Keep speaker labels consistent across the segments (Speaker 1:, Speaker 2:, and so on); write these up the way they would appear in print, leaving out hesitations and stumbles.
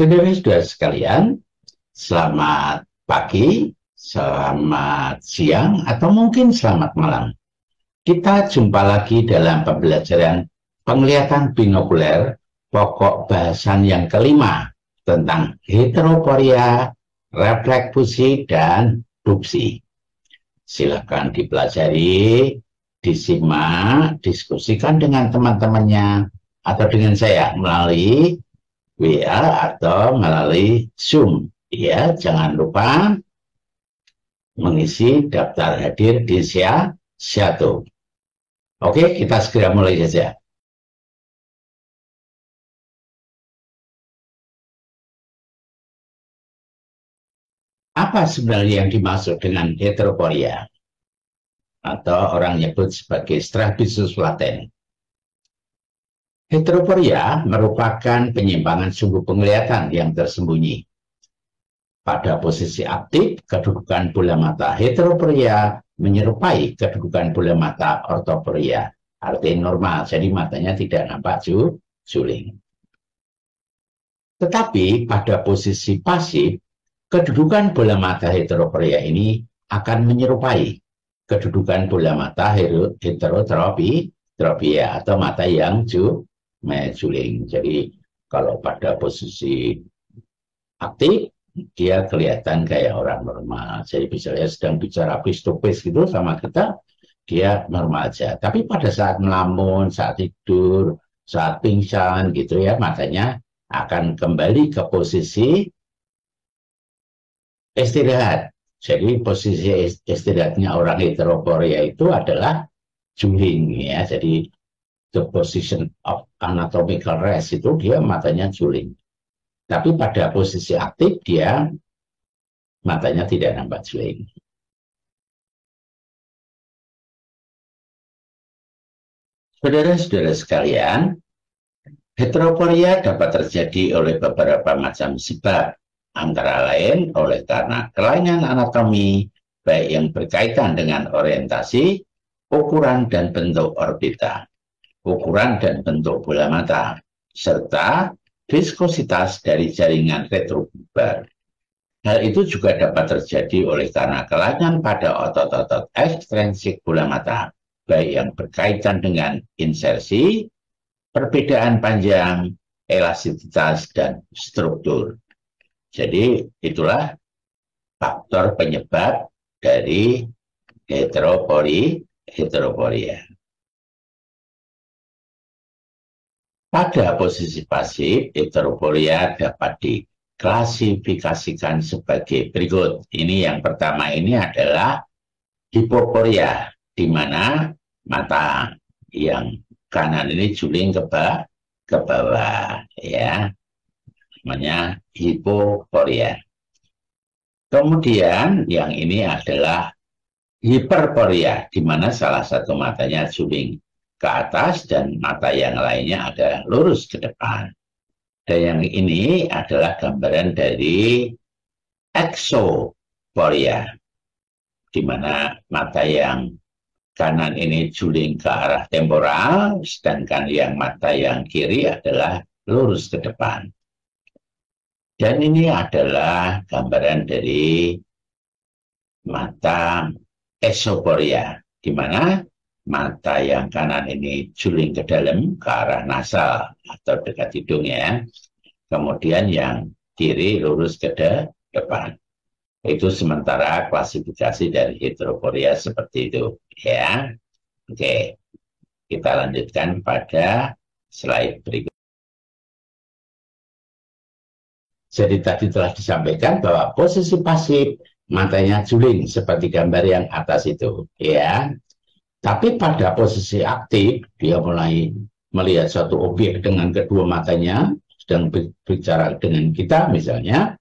Speaker 1: Saudara-saudara sekalian, selamat pagi, selamat siang, atau mungkin selamat malam. Kita jumpa lagi dalam pembelajaran penglihatan binokuler pokok bahasan yang kelima tentang heteroporia, refleks fusi, dan dupsi. Silakan dipelajari, disimak, diskusikan dengan teman-temannya atau dengan saya melalui WA atau melalui Zoom. Ya, jangan lupa mengisi daftar hadir di Shadow. Oke, kita segera mulai saja. Apa sebenarnya yang dimaksud dengan heteroporia? Atau orang nyebut sebagai strabismus laten. Heteroporia merupakan penyimpangan sumbu penglihatan yang tersembunyi. Pada posisi aktif, kedudukan bola mata heteroporia menyerupai kedudukan bola mata ortoporia, artinya normal, jadi matanya tidak nampak juling. Tetapi pada posisi pasif, kedudukan bola mata heteroporia ini akan menyerupai kedudukan bola mata heterotropia atau mata yang juling. Jadi kalau pada posisi aktif dia kelihatan kayak orang normal. Jadi misalnya sedang bicara face to face gitu sama kita, dia normal aja. Tapi pada saat melamun, saat tidur, saat pingsan gitu ya, matanya akan kembali ke posisi istirahat. Jadi posisi istirahatnya orang heteroporia itu adalah juling ya. Jadi the position of anatomical rest itu dia matanya juling. Tapi pada posisi aktif dia matanya tidak nampak juling. Saudara-saudara sekalian, heteroporia dapat terjadi oleh beberapa macam sebab, antara lain oleh karena kelainan anatomi baik yang berkaitan dengan orientasi, ukuran dan bentuk orbita, ukuran dan bentuk bola mata, serta viskositas dari jaringan retrobubar. Hal itu juga dapat terjadi oleh karena kelainan pada otot-otot ekstrinsik bola mata, baik yang berkaitan dengan insersi, perbedaan panjang, elastisitas, dan struktur. Jadi itulah faktor penyebab dari heteroporia. Pada posisi pasif, heteroporia dapat diklasifikasikan sebagai berikut. Ini yang pertama ini adalah hipoporia, di mana mata yang kanan ini juling ke bawah, ya, namanya hipoporia. Kemudian yang ini adalah hiperporia, di mana salah satu matanya juling ke atas dan mata yang lainnya ada lurus ke depan. Dan yang ini adalah gambaran dari exoporia, di mana mata yang kanan ini juling ke arah temporal, sedangkan yang mata yang kiri adalah lurus ke depan. Dan ini adalah gambaran dari mata exoporia, di mana mata yang kanan ini juling ke dalam ke arah nasal atau dekat hidung ya. Kemudian yang kiri lurus ke depan. Itu sementara klasifikasi dari heteroporia seperti itu ya. Oke. Kita lanjutkan pada slide berikut. Jadi tadi telah disampaikan bahwa posisi pasif matanya juling seperti gambar yang atas itu ya. Tapi pada posisi aktif, dia mulai melihat suatu objek dengan kedua matanya, sedang berbicara dengan kita misalnya,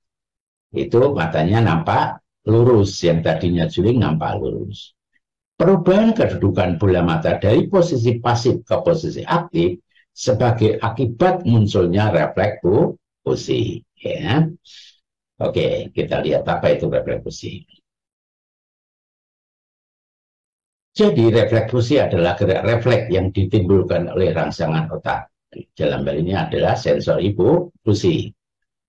Speaker 1: itu matanya nampak lurus, yang tadinya juling nampak lurus. Perubahan kedudukan bola mata dari posisi pasif ke posisi aktif sebagai akibat munculnya refleks fusi. Ya. Oke, kita lihat apa itu refleks fusi. Jadi refleks fusi adalah gerak refleks yang ditimbulkan oleh rangsangan otak. Dalam hal ini adalah sensor hipofusi.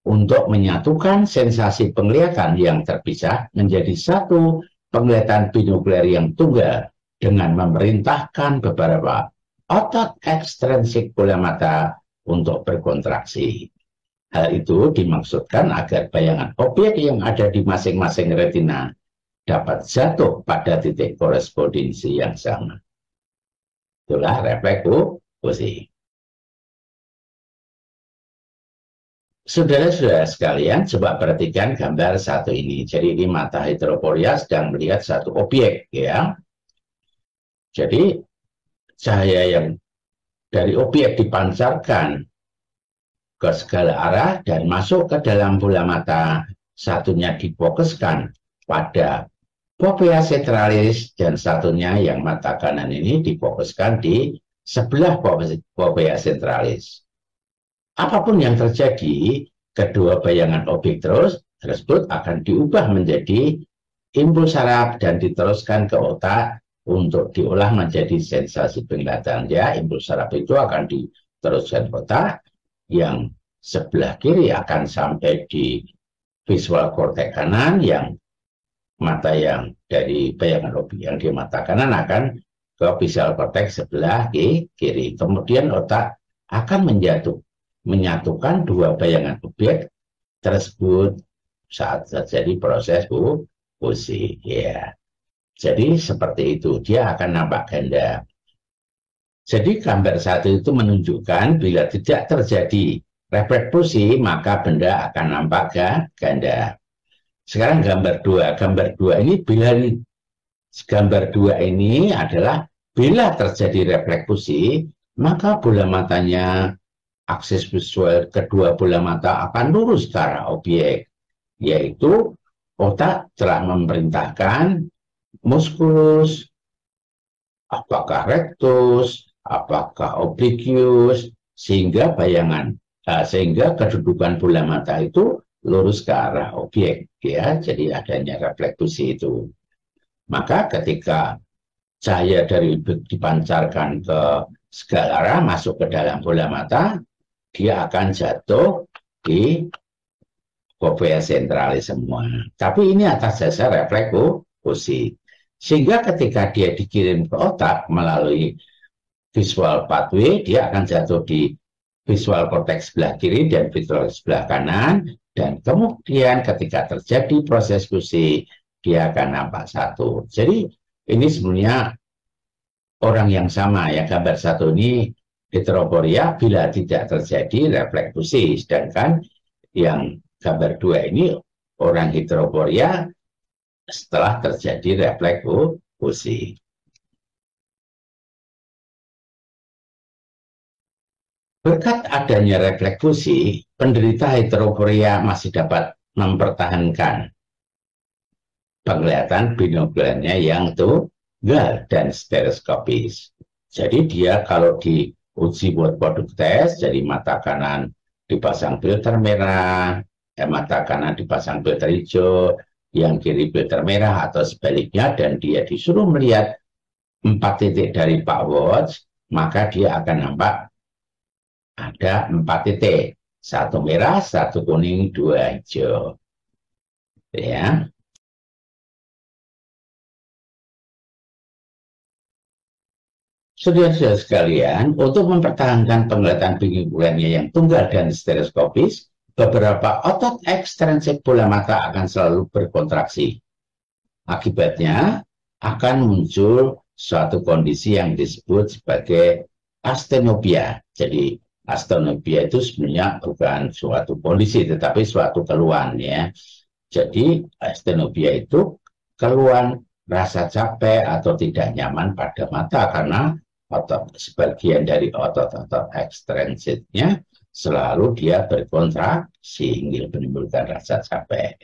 Speaker 1: untuk menyatukan sensasi penglihatan yang terpisah menjadi satu penglihatan binuklear yang tunggal dengan memerintahkan beberapa otot ekstrinsik bola mata untuk berkontraksi. Hal itu dimaksudkan agar bayangan objek yang ada di masing-masing retina dapat jatuh pada titik korespondensi yang sama. Itulah refleksi. Saudara-saudara sekalian, coba perhatikan gambar satu ini. Jadi ini mata heteroporia sedang melihat satu objek, ya. Jadi cahaya yang dari objek dipancarkan ke segala arah dan masuk ke dalam bola mata. Satunya difokuskan pada fovea centralis dan satunya yang mata kanan ini difokuskan di sebelah fovea centralis. Apapun yang terjadi, kedua bayangan objek tersebut akan diubah menjadi impuls saraf dan diteruskan ke otak untuk diolah menjadi sensasi penglihatan. Ya, impuls saraf itu akan diteruskan ke otak, yang sebelah kiri akan sampai di visual cortex kanan, yang mata yang dari bayangan objek yang di mata kanan akan ke visual cortex sebelah kiri. Kemudian otak akan menyatukan dua bayangan objek tersebut saat terjadi proses fusi. Ya. Jadi seperti itu, dia akan nampak ganda. Jadi gambar satu itu menunjukkan bila tidak terjadi refleks fusi, maka benda akan nampak ganda. Sekarang gambar dua ini gambar dua ini adalah bila terjadi refleks fusi, maka bola matanya, akses visual kedua bola mata akan lurus ke arah objek, yaitu otak telah memerintahkan musculus, apakah rectus, apakah obliquus, sehingga sehingga kedudukan bola mata itu lurus ke arah objek, ya. Jadi adanya refleks fusi itu. Maka ketika cahaya dari dipancarkan ke segala arah masuk ke dalam bola mata, dia akan jatuh di fovea centralis semua. Tapi ini atas dasar refleks fusi. Sehingga ketika dia dikirim ke otak melalui visual pathway, dia akan jatuh di visual cortex sebelah kiri dan visual sebelah kanan. Dan kemudian ketika terjadi proses fusi, dia akan nampak satu. Jadi ini sebenarnya orang yang sama, ya. Gambar satu ini heteroporia bila tidak terjadi refleks fusi, sedangkan yang gambar dua ini orang heteroporia setelah terjadi refleks fusi. Berkat adanya refleks fusi, penderita heteroporia masih dapat mempertahankan penglihatan binoklernya yang tunggal dan stereoskopis. Jadi dia kalau diuji buat produk tes, jadi mata kanan dipasang filter merah, mata kanan dipasang filter hijau, yang kiri filter merah atau sebaliknya, dan dia disuruh melihat 4 titik dari Pak Watts, maka dia akan nampak ada 4 titik, 1 merah, 1 kuning, 2 hijau. Ya. Saudara-saudara sekalian, untuk mempertahankan penglihatan binoklernya yang tunggal dan stereoskopis, beberapa otot ekstrinsik bola mata akan selalu berkontraksi. Akibatnya akan muncul suatu kondisi yang disebut sebagai astenopia. Jadi astenopia itu sebenarnya bukan suatu kondisi, tetapi suatu keluhan, ya. Jadi astenopia itu keluhan rasa capek atau tidak nyaman pada mata karena sebagian dari otot-otot ekstrinsiknya selalu dia berkontraksi hingga menimbulkan rasa capek.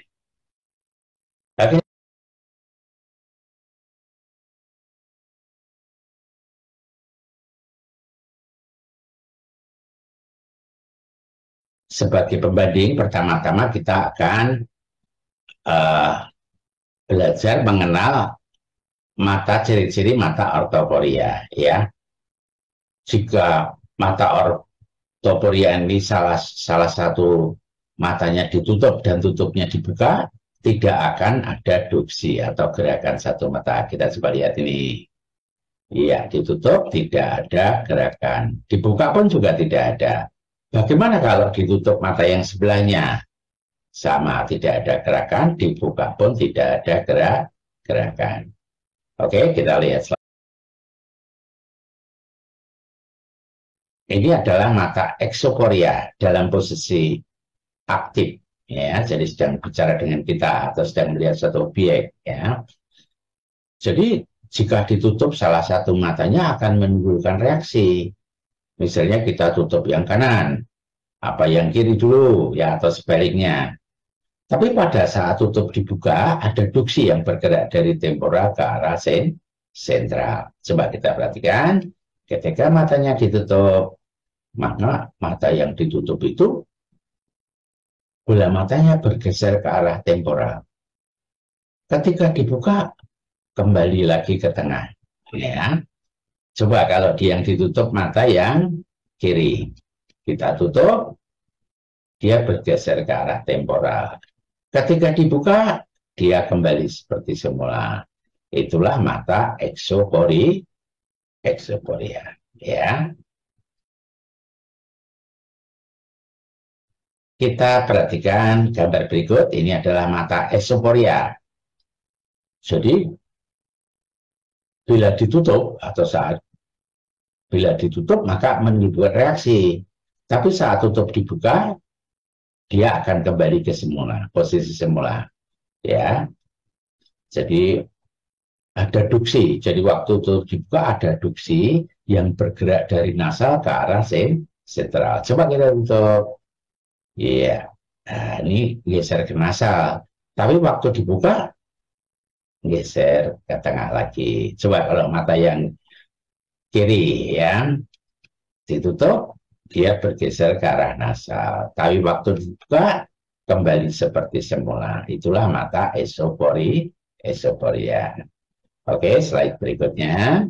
Speaker 1: Oke. Sebagai pembanding, pertama-tama kita akan belajar mengenal ciri-ciri mata ortoporia, ya. Jika mata ortoporia ini salah satu matanya ditutup dan tutupnya dibuka, tidak akan ada duksi atau gerakan satu mata. Kita coba lihat ini. Iya, ditutup tidak ada gerakan. Dibuka pun juga tidak ada. Bagaimana kalau ditutup mata yang sebelahnya? Sama, tidak ada gerakan. Dibuka pun tidak ada gerakan. Oke, kita lihat. Ini adalah mata eksoporia dalam posisi aktif. Ya, jadi sedang bicara dengan kita atau sedang melihat suatu objek. Ya. Jadi jika ditutup salah satu matanya akan menimbulkan reaksi. Misalnya kita tutup yang kanan, apa yang kiri dulu, ya atau sebaliknya. Tapi pada saat tutup dibuka, ada duksi yang bergerak dari temporal ke arah sentral. Coba kita perhatikan, ketika matanya ditutup, maka mata yang ditutup itu, bola matanya bergeser ke arah temporal. Ketika dibuka, kembali lagi ke tengah. Ya. Coba kalau yang ditutup mata yang kiri. Kita tutup, dia bergeser ke arah temporal. Ketika dibuka, dia kembali seperti semula. Itulah mata eksoporia. Ya. Kita perhatikan gambar berikut. Ini adalah mata eksoporia. Jadi, bila ditutup atau saat bila ditutup maka menimbulkan reaksi. Tapi saat tutup dibuka, dia akan kembali ke semula, posisi semula. Ya. Jadi ada duksi. Jadi waktu tutup dibuka ada duksi yang bergerak dari nasal ke arah sentral. Coba kita tutup. Iya. Nah, ini geser ke nasal. Tapi waktu dibuka geser ke tengah lagi. Coba kalau mata yang kiri yang ditutup, dia bergeser ke arah nasal. Tapi waktu dibuka, kembali seperti semula. Itulah mata eksoporia. Oke, slide berikutnya.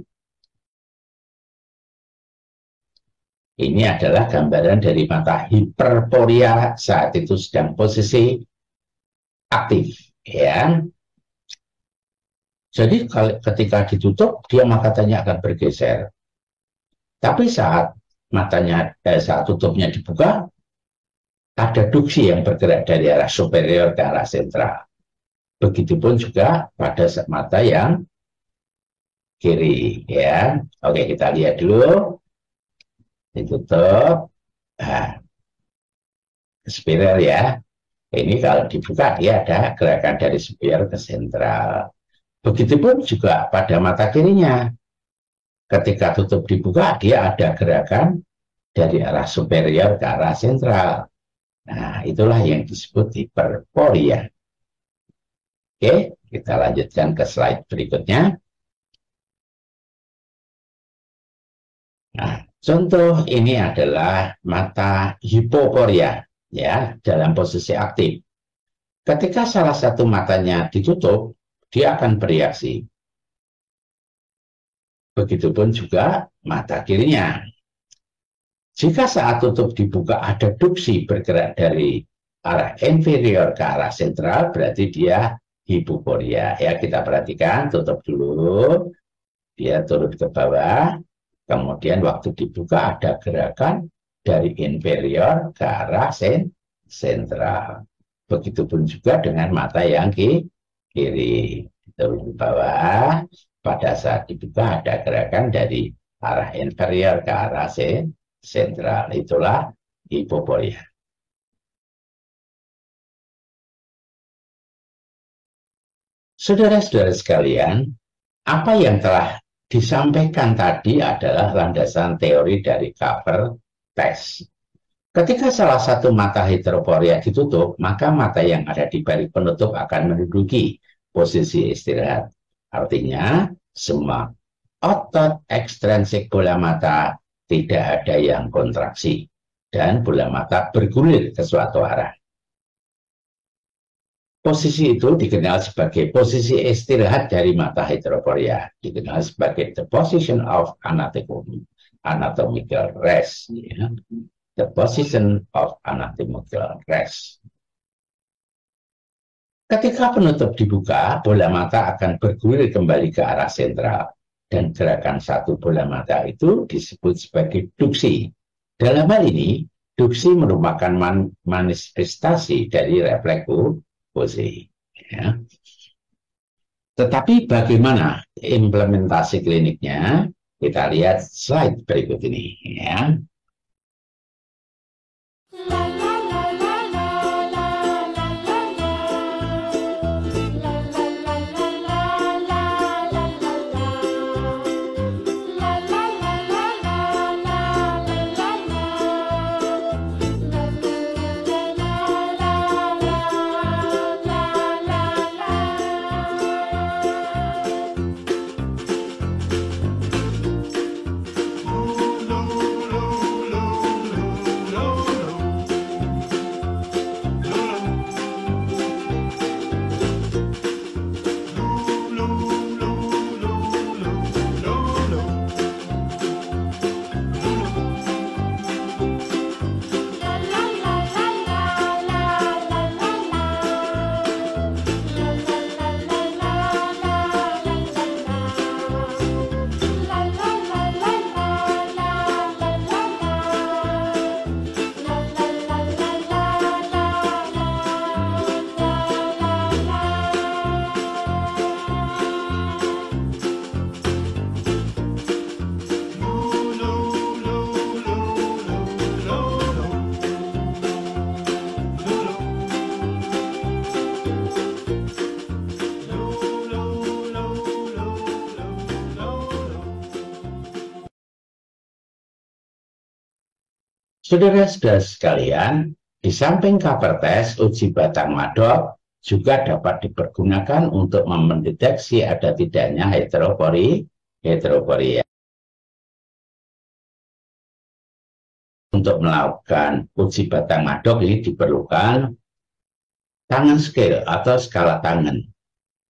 Speaker 1: Ini adalah gambaran dari mata hiperporia saat itu sedang posisi aktif. Ya. Jadi ketika ditutup, dia matanya akan bergeser. Tapi saat saat tutupnya dibuka, ada duksi yang bergerak dari arah superior ke arah sentral. Begitupun juga pada mata yang kiri. Ya, oke kita lihat dulu. Ditutup, spiral ya. Ini kalau dibuka dia ada gerakan dari superior ke sentral. Begitupun juga pada mata kirinya. Ketika tutup dibuka, dia ada gerakan dari arah superior ke arah sentral. Nah, itulah yang disebut hiperporia. Oke, kita lanjutkan ke slide berikutnya. Nah, contoh ini adalah mata hipoporia, ya, dalam posisi aktif. Ketika salah satu matanya ditutup, dia akan bereaksi. Begitupun juga mata kirinya. Jika saat tutup dibuka ada duksi bergerak dari arah inferior ke arah sentral, berarti dia hipoporia. Ya, kita perhatikan, tutup dulu, dia turun ke bawah, kemudian waktu dibuka ada gerakan dari inferior ke arah sentral. Begitupun juga dengan mata yang kiri, turun ke bawah, pada saat dibuka ada gerakan dari arah inferior ke arah sentral. Itulah hipoporia. Saudara-saudara sekalian, apa yang telah disampaikan tadi adalah landasan teori dari cover test. Ketika salah satu mata heteroporia ditutup, maka mata yang ada di balik penutup akan menduduki posisi istirahat. Artinya, semua otot ekstrinsik bola mata tidak ada yang kontraksi dan bola mata bergulir ke suatu arah. Posisi itu dikenal sebagai posisi istirahat dari mata heteroporia, dikenal sebagai the position of anatomical rest. Ya. the position of anatomical rest. Ketika penutup dibuka, bola mata akan bergulir kembali ke arah sentral, dan gerakan satu bola mata itu disebut sebagai duksi. Dalam hal ini, duksi merupakan manifestasi dari refleks pose. Ya. Tetapi bagaimana implementasi kliniknya? Kita lihat slide berikut ini. Ya. Saudara-saudara sekalian, di samping cover test, uji batang madok juga dapat dipergunakan untuk mendeteksi ada tidaknya heteroporia. Untuk melakukan uji batang madok ini diperlukan tangan scale atau skala tangan,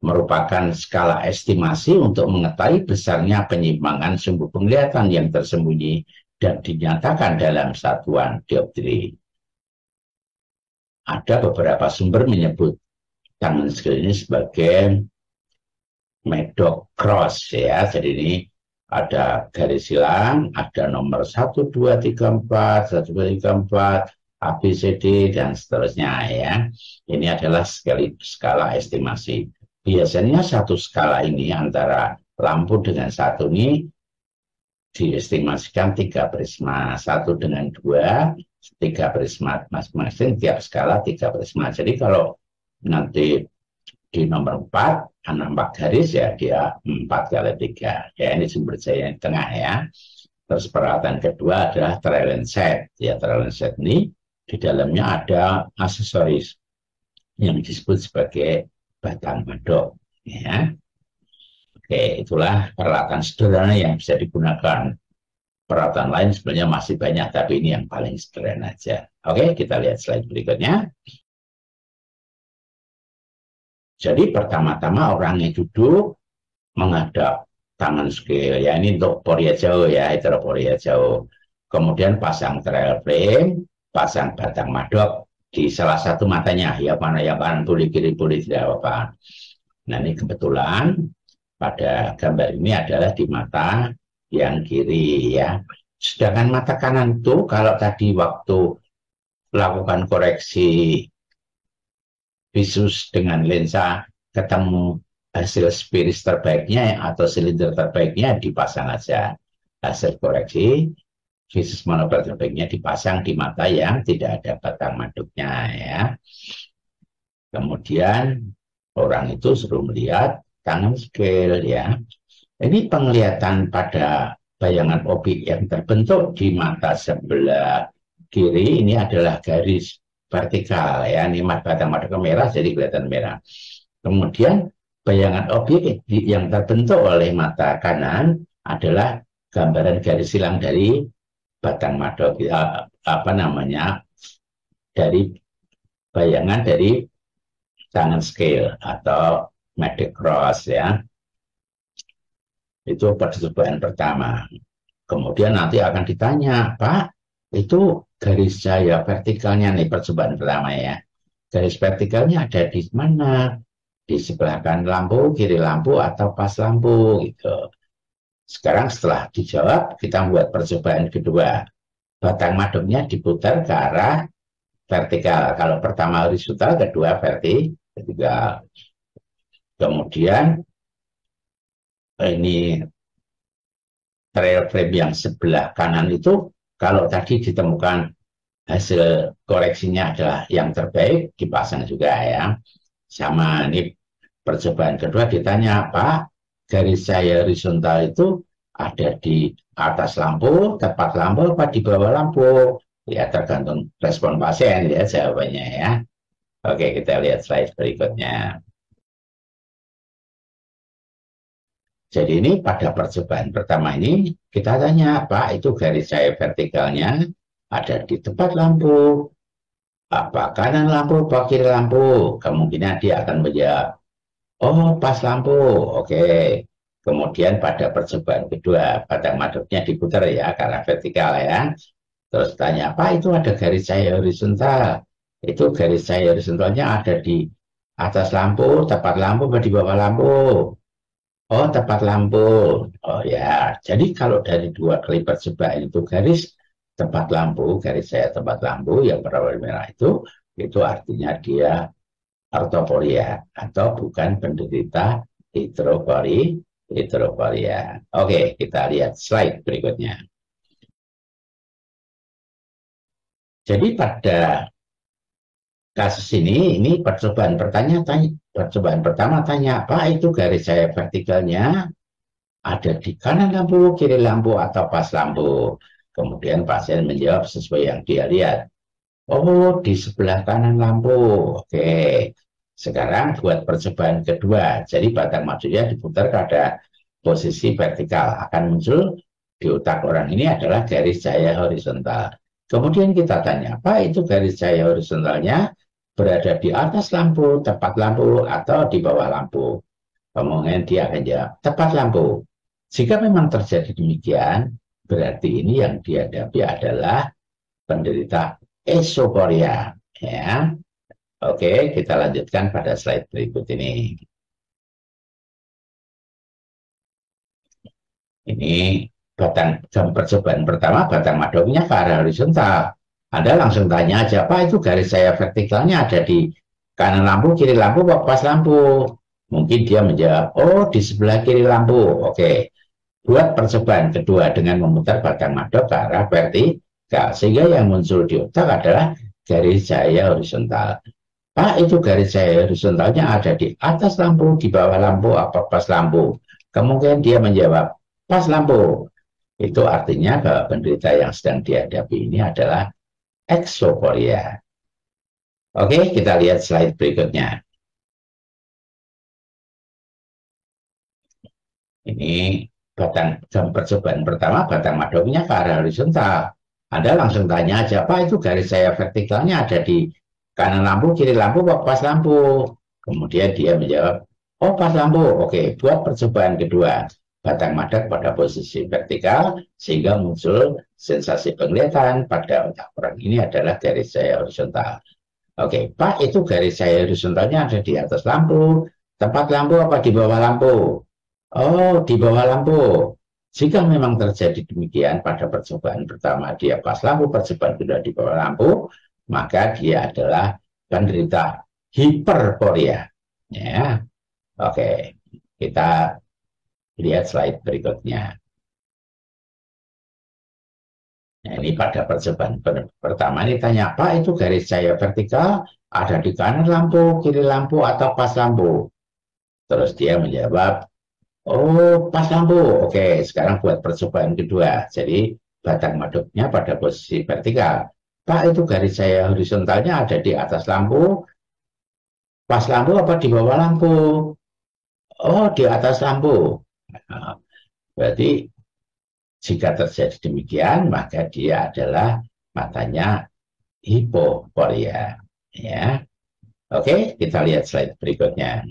Speaker 1: merupakan skala estimasi untuk mengetahui besarnya penyimpangan sumbu penglihatan yang tersembunyi dan dinyatakan dalam satuan dioptri. Ada beberapa sumber menyebut tangan scale ini sebagai Maddox cross ya. Jadi ini ada garis silang, ada nomor 1, 2, 3, 4, 1, 2, 3, 4, A, B, C, D, dan seterusnya ya. Ini adalah skala estimasi. Biasanya satu skala ini antara lampu dengan satu ini diestimasikan 3 prisma, 1 dengan 2, 3 prisma masing-masing, tiap skala 3 prisma. Jadi kalau nanti di nomor 4, nampak garis ya, dia 4 kali 3. Ya, ini sumber jaya yang tengah ya. Terus peralatan kedua adalah trailing set. Ya, trailing set ini di dalamnya ada aksesoris yang disebut sebagai batang madok. Ya. Oke, itulah peralatan sederhana yang bisa digunakan. Peralatan lain sebenarnya masih banyak, tapi ini yang paling sederhana aja. Oke, kita lihat slide berikutnya. Jadi pertama-tama orangnya duduk menghadap tangan scale. Ya, ini untuk poria jauh ya, heteroporia jauh. Kemudian pasang trail frame, pasang batang madok di salah satu matanya. Ya, mana yang kanan boleh, kiri boleh, tidak apa-apa. Nah, ini kebetulan pada gambar ini adalah di mata yang kiri ya. Sedangkan mata kanan itu kalau tadi waktu lakukan koreksi visus dengan lensa ketemu hasil spiris terbaiknya atau silinder terbaiknya, dipasang aja. Hasil koreksi visus monokler terbaiknya dipasang di mata yang tidak ada batang maduknya ya. Kemudian orang itu suruh melihat tangan scale ya. Ini penglihatan pada bayangan objek yang terbentuk di mata sebelah kiri ini adalah garis vertikal ya. Ini batang madok merah jadi kelihatan merah. Kemudian bayangan objek yang terbentuk oleh mata kanan adalah gambaran garis silang dari batang madok, dari bayangan dari tangan scale atau Maddox cross ya. Itu percobaan pertama. Kemudian nanti akan ditanya, Pak, itu garis cahaya vertikalnya nih percobaan pertama ya. Garis vertikalnya ada di mana? Di sebelah kanan lampu, kiri lampu, atau pas lampu gitu. Sekarang setelah dijawab, kita buat percobaan kedua. Batang madepnya diputar ke arah vertikal. Kalau pertama horizontal, kedua vertikal. Kemudian ini trail frame yang sebelah kanan itu, kalau tadi ditemukan hasil koreksinya adalah yang terbaik, dipasang juga ya. Sama ini percobaan kedua ditanya, Pak, garis cahaya horizontal itu ada di atas lampu, tepat lampu, apa di bawah lampu? Ya tergantung respon pasien ya jawabannya ya. Oke, kita lihat slide berikutnya. Jadi ini pada percobaan pertama ini kita tanya, Pak, itu garis cahaya vertikalnya ada di tepat lampu, apa kanan lampu, apa kiri lampu? Kemungkinan dia akan menjawab, oh pas lampu, oke. Kemudian pada percobaan kedua, batang madepnya diputar ya, karena vertikal ya. Terus tanya, Pak, itu ada garis cahaya horizontal. Itu garis cahaya horizontalnya ada di atas lampu, tepat lampu, atau di bawah lampu? Oh, tepat lampu. Oh ya, jadi kalau dari dua kali percobaan itu garis tepat lampu, garis saya tepat lampu yang berwarna merah itu artinya dia ortoporia atau bukan penderita hidroporia. Oke, kita lihat slide berikutnya. Jadi pada kasus ini percobaan pertama tanya, apa itu garis saya vertikalnya ada di kanan lampu, kiri lampu, atau pas lampu. Kemudian pasien menjawab sesuai yang dia lihat. Oh, di sebelah kanan lampu. Oke. Sekarang buat percobaan kedua. Jadi batang maksudnya diputar pada posisi vertikal. Akan muncul di otak orang ini adalah garis cahaya horizontal. Kemudian kita tanya, apa itu garis cahaya horizontalnya? Berada di atas lampu, tepat lampu, atau di bawah lampu? Kemudian dia akan jawab, tepat lampu. Jika memang terjadi demikian, berarti ini yang dihadapi adalah penderita esoporia. Ya, oke, kita lanjutkan pada slide berikut ini. Ini percobaan pertama, batang madongnya ke arah horizontal. Anda langsung tanya aja, Pak, itu garis saya vertikalnya ada di kanan lampu, kiri lampu, pas lampu? Mungkin dia menjawab, oh di sebelah kiri lampu. Oke, buat percobaan kedua dengan memutar batang madok ke arah vertikal. Sehingga yang muncul di otak adalah garis cahaya horizontal. Pak, itu garis cahaya horizontalnya ada di atas lampu, di bawah lampu, apa pas lampu? Kemungkinan dia menjawab, pas lampu. Itu artinya bahwa penderita yang sedang dihadapi ini adalah eksoporia. Oke, kita lihat slide berikutnya. Ini percobaan pertama, batang madongnya ke arah horizontal. Anda langsung tanya aja, Pak, itu garis saya vertikalnya ada di kanan lampu, kiri lampu, pas lampu? Kemudian dia menjawab, oh pas lampu. Oke, buat percobaan kedua. Batang madang pada posisi vertikal, sehingga muncul sensasi penglihatan pada otak orang ini adalah garis saya horizontal. Oke, Pak, itu garis saya horizontalnya ada di atas lampu, tepat lampu, apa di bawah lampu? Oh, di bawah lampu. Jika memang terjadi demikian pada percobaan pertama dia pas lampu, percobaan kedua di bawah lampu, maka dia adalah penderita hiperporia. Ya, oke. Kita lihat slide berikutnya. Nah, ini pada percobaan pertama ini tanya, Pak, itu garis cahaya vertikal ada di kanan lampu, kiri lampu, atau pas lampu? Terus dia menjawab, oh, pas lampu. Oke, sekarang buat percobaan kedua. Jadi, batang maduknya pada posisi vertikal. Pak, itu garis cahaya horizontalnya ada di atas lampu, pas lampu, apa di bawah lampu? Oh, di atas lampu. Nah, berarti jika terjadi demikian, maka dia adalah matanya hipoporia. Ya, oke, kita lihat slide berikutnya.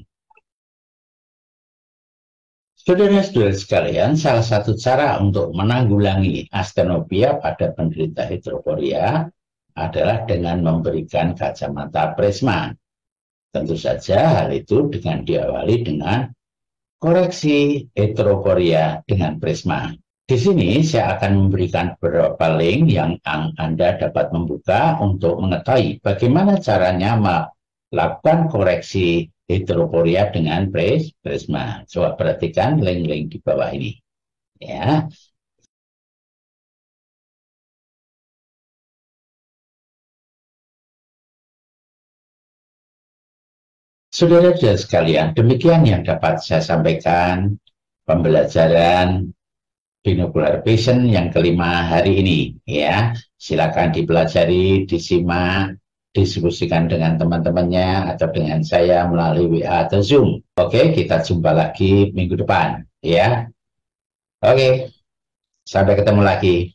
Speaker 1: Saudara-saudara sekalian, salah satu cara untuk menanggulangi astenopia pada penderita heteroporia adalah dengan memberikan kacamata prisma. Tentu saja hal itu dengan diawali dengan koreksi heteroporia dengan prisma. Di sini saya akan memberikan beberapa link yang Anda dapat membuka untuk mengetahui bagaimana caranya melakukan koreksi heteroporia dengan prisma. Coba perhatikan link-link di bawah ini. Ya. Saudara-saudara sekalian, demikian yang dapat saya sampaikan pembelajaran binocular vision yang kelima hari ini. Ya, silakan dipelajari, disimak, diskusikan dengan teman-temannya atau dengan saya melalui WA atau Zoom. Oke, kita jumpa lagi minggu depan. Ya, oke, sampai ketemu lagi.